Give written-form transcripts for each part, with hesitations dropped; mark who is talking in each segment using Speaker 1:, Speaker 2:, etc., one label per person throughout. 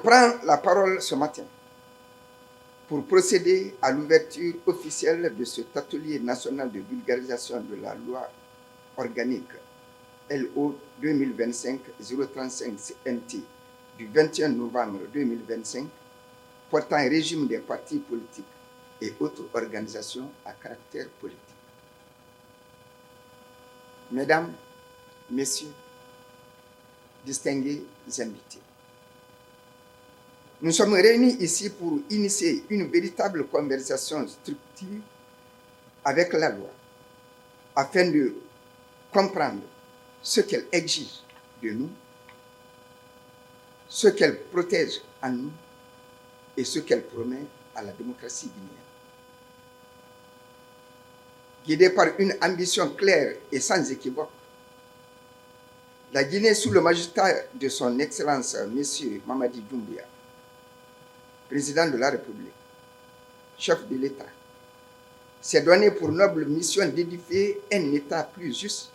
Speaker 1: prends la parole ce matin pour procéder à l'ouverture officielle de cet atelier national de vulgarisation de la loi organique LO 2025-035-NT du 21 novembre 2025 portant un régime des partis politiques et autres organisations à caractère politique. Mesdames, Messieurs, distingués invités, nous sommes réunis ici pour initier une véritable conversation structurée avec la loi afin de comprendre ce qu'elle exige de nous, ce qu'elle protège en nous et ce qu'elle promet à la démocratie guinéenne. Guidée par une ambition claire et sans équivoque, la Guinée, sous le magistrat de son Excellence, M. Mamadi Doumbouya, président de la République, chef de l'État, s'est donné pour noble mission d'édifier un État plus juste,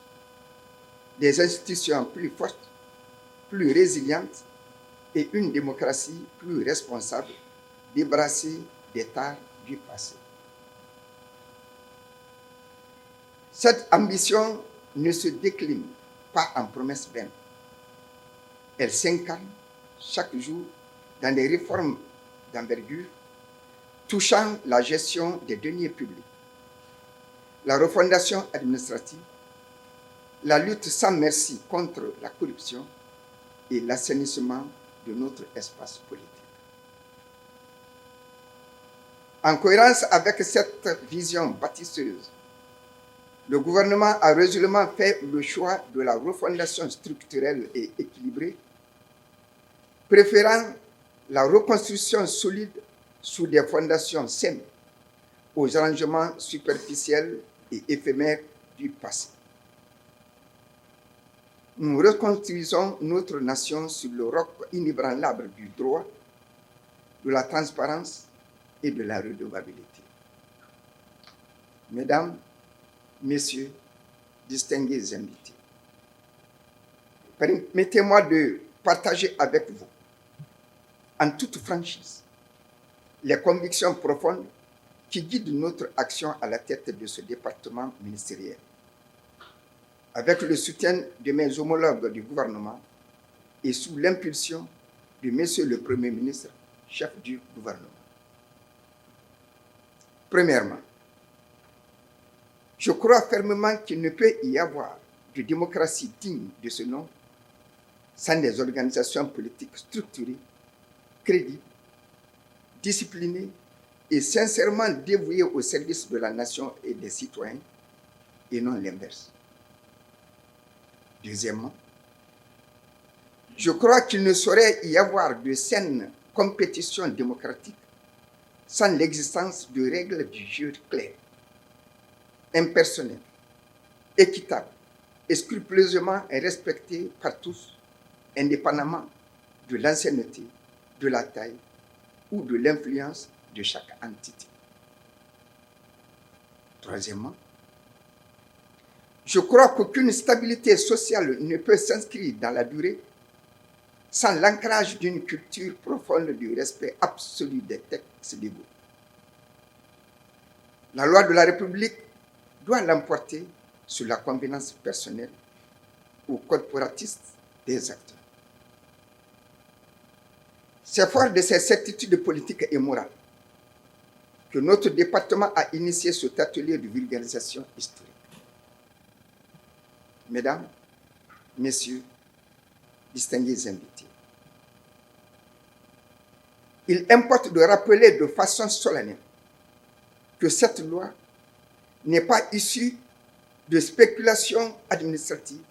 Speaker 1: des institutions plus fortes, plus résilientes et une démocratie plus responsable, débarrassée des tares du passé. Cette ambition ne se décline pas en promesses vaines. Elle s'incarne chaque jour dans des réformes d'envergure touchant la gestion des deniers publics, la refondation administrative, la lutte sans merci contre la corruption et l'assainissement de notre espace politique. En cohérence avec cette vision bâtisseuse, le gouvernement a résolument fait le choix de la refondation structurelle et équilibrée, préférant la reconstruction solide sous des fondations saines aux arrangements superficiels et éphémères du passé. Nous reconstruisons notre nation sur le roc inébranlable du droit, de la transparence et de la redevabilité. Mesdames, Messieurs, distingués invités, permettez-moi de partager avec vous, en toute franchise, les convictions profondes qui guident notre action à la tête de ce département ministériel. Avec le soutien de mes homologues du gouvernement et sous l'impulsion de Monsieur le Premier ministre, chef du gouvernement. Premièrement, je crois fermement qu'il ne peut y avoir de démocratie digne de ce nom sans des organisations politiques structurées, crédibles, disciplinées et sincèrement dévouées au service de la nation et des citoyens, et non l'inverse. Deuxièmement, je crois qu'il ne saurait y avoir de saine compétition démocratique sans l'existence de règles du jeu claires, impersonnelles, équitables et scrupuleusement respectées par tous, indépendamment de l'ancienneté, de la taille ou de l'influence de chaque entité. Troisièmement, je crois qu'aucune stabilité sociale ne peut s'inscrire dans la durée sans l'ancrage d'une culture profonde du respect absolu des textes légaux. La loi de la République doit l'emporter sur la convenance personnelle ou corporatiste des acteurs. C'est fort de ces certitudes politiques et morales que notre département a initié cet atelier de vulgarisation historique. Mesdames, Messieurs, distingués invités, il importe de rappeler de façon solennelle que cette loi n'est pas issue de spéculations administratives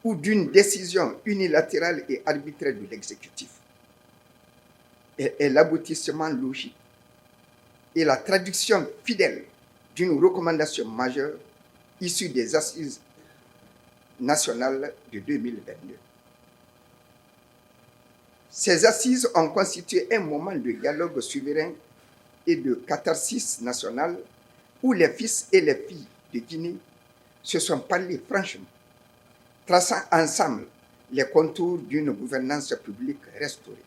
Speaker 1: ou d'une décision unilatérale et arbitraire de l'exécutif. Elle est l'aboutissement logique et la traduction fidèle d'une recommandation majeure issue des assises nationales de 2022. Ces assises ont constitué un moment de dialogue souverain et de catharsis nationale où les fils et les filles de Guinée se sont parlé franchement, traçant ensemble les contours d'une gouvernance publique restaurée.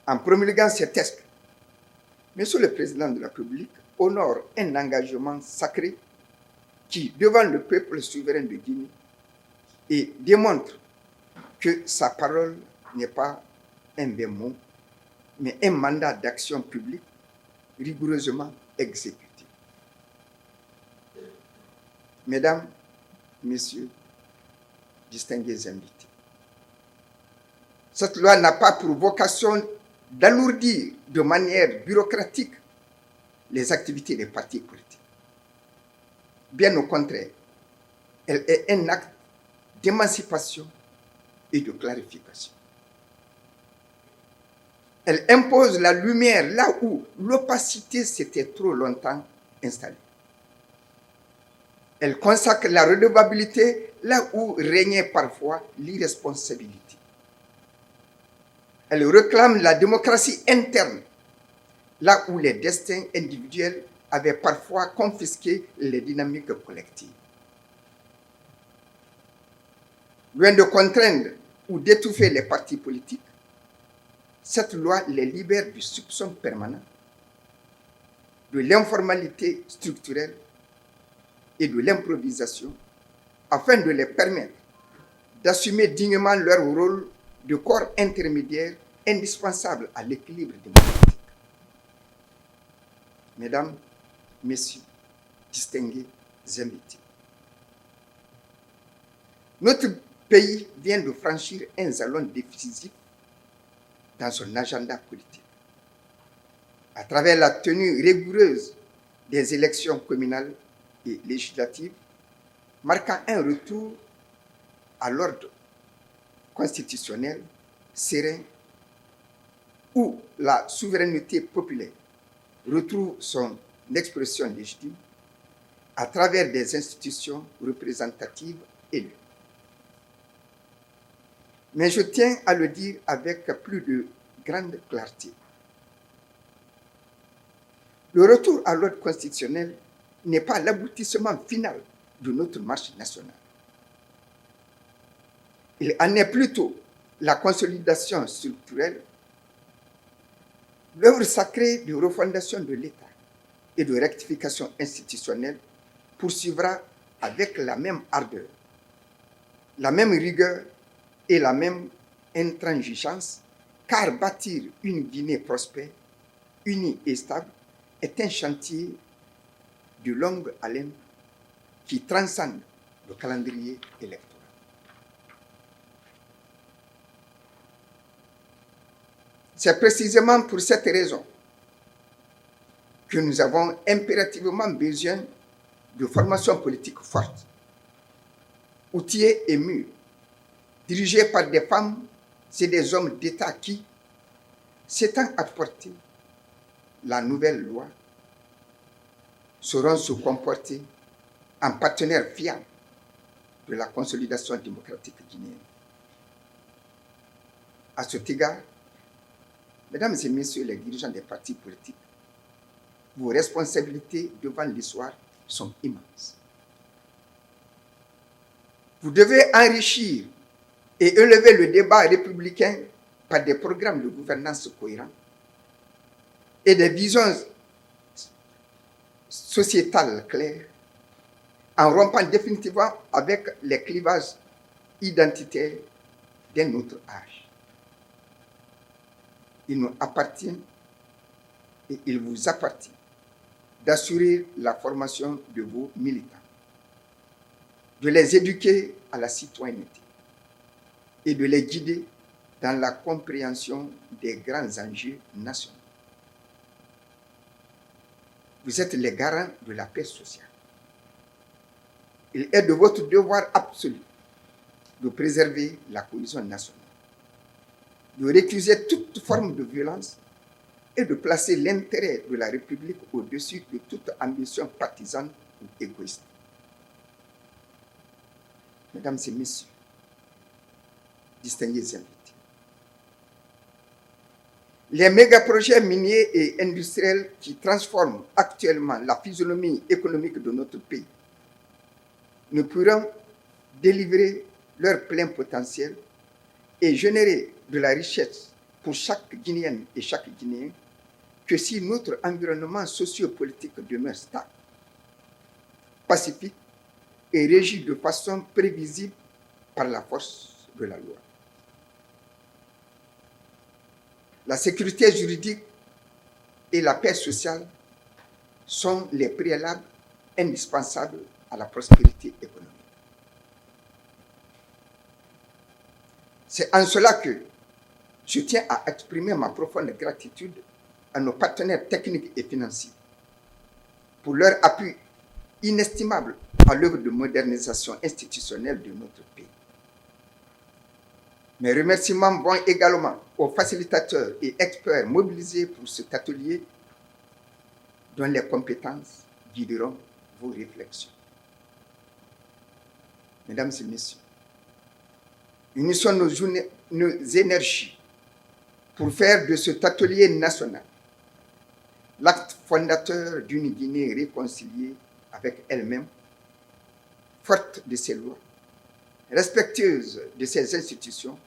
Speaker 1: En promulguant ces textes, Monsieur le Président de la République honore un engagement sacré qui, devant le peuple souverain de Guinée, et démontre que sa parole n'est pas un vain mot, mais un mandat d'action publique rigoureusement exécuté. Mesdames, Messieurs, distingués invités, cette loi n'a pas pour vocation d'alourdir de manière bureaucratique les activités des partis politiques. Bien au contraire, elle est un acte d'émancipation et de clarification. Elle impose la lumière là où l'opacité s'était trop longtemps installée. Elle consacre la redevabilité là où régnait parfois l'irresponsabilité. Elle réclame la démocratie interne là où les destins individuels avaient parfois confisqué les dynamiques collectives. Loin de contraindre ou d'étouffer les partis politiques, cette loi les libère du soupçon permanent, de l'informalité structurelle et de l'improvisation, afin de les permettre d'assumer dignement leur rôle de corps intermédiaire indispensable à l'équilibre démocratique. Mesdames, Messieurs, distingués invités, notre pays vient de franchir un jalon décisif dans son agenda politique. À travers la tenue rigoureuse des élections communales et législatives, marquant un retour à l'ordre constitutionnel serein où la souveraineté populaire retrouve son expression légitime à travers des institutions représentatives élues. Mais je tiens à le dire avec plus de grande clarté. Le retour à l'ordre constitutionnel n'est pas l'aboutissement final de notre marche nationale. Il en est plutôt la consolidation structurelle, l'œuvre sacrée de refondation de l'État et de rectification institutionnelle poursuivra avec la même ardeur, la même rigueur et la même intransigeance, car bâtir une Guinée prospère, unie et stable est un chantier de longue haleine qui transcende le calendrier électoral. C'est précisément pour cette raison que nous avons impérativement besoin de formation politique forte, outillée et mûre, dirigée par des femmes et des hommes d'État qui, s'étant apporté la nouvelle loi, sauront se comporter en partenaires fiables de la consolidation démocratique guinéenne. À cet égard, Mesdames et Messieurs les dirigeants des partis politiques, vos responsabilités devant l'histoire sont immenses. Vous devez enrichir et élever le débat républicain par des programmes de gouvernance cohérents et des visions sociétales claires, en rompant définitivement avec les clivages identitaires d'un autre âge. Il nous appartient et il vous appartient d'assurer la formation de vos militants, de les éduquer à la citoyenneté et de les guider dans la compréhension des grands enjeux nationaux. Vous êtes les garants de la paix sociale. Il est de votre devoir absolu de préserver la cohésion nationale, de récuser toute forme de violence et de placer l'intérêt de la République au-dessus de toute ambition partisane ou égoïste. Mesdames et Messieurs, distingués invités, les mégaprojets miniers et industriels qui transforment actuellement la physionomie économique de notre pays ne pourront délivrer leur plein potentiel et générer de la richesse pour chaque Guinéenne et chaque Guinéen que si notre environnement sociopolitique demeure stable, pacifique et régi de façon prévisible par la force de la loi. La sécurité juridique et la paix sociale sont les préalables indispensables à la prospérité économique. C'est en cela que je tiens à exprimer ma profonde gratitude à nos partenaires techniques et financiers pour leur appui inestimable à l'œuvre de modernisation institutionnelle de notre pays. Mes remerciements vont également aux facilitateurs et experts mobilisés pour cet atelier dont les compétences guideront vos réflexions. Mesdames et messieurs, unissons nos énergies pour faire de cet atelier national l'acte fondateur d'une Guinée réconciliée avec elle-même, forte de ses lois, respectueuse de ses institutions,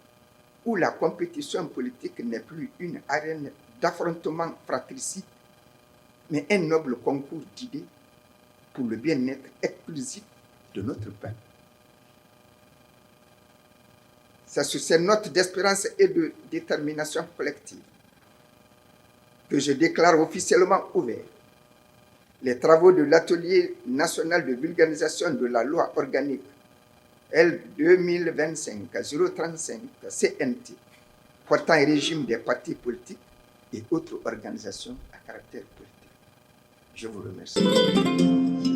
Speaker 1: où la compétition politique n'est plus une arène d'affrontement fratricide, mais un noble concours d'idées pour le bien-être exclusif de notre peuple. C'est sur ces notes d'espérance et de détermination collective que je déclare officiellement ouverts les travaux de l'atelier national de vulgarisation de la loi organique L 2025-035 CNT portant un régime des partis politiques et autres organisations à caractère politique. Je vous remercie.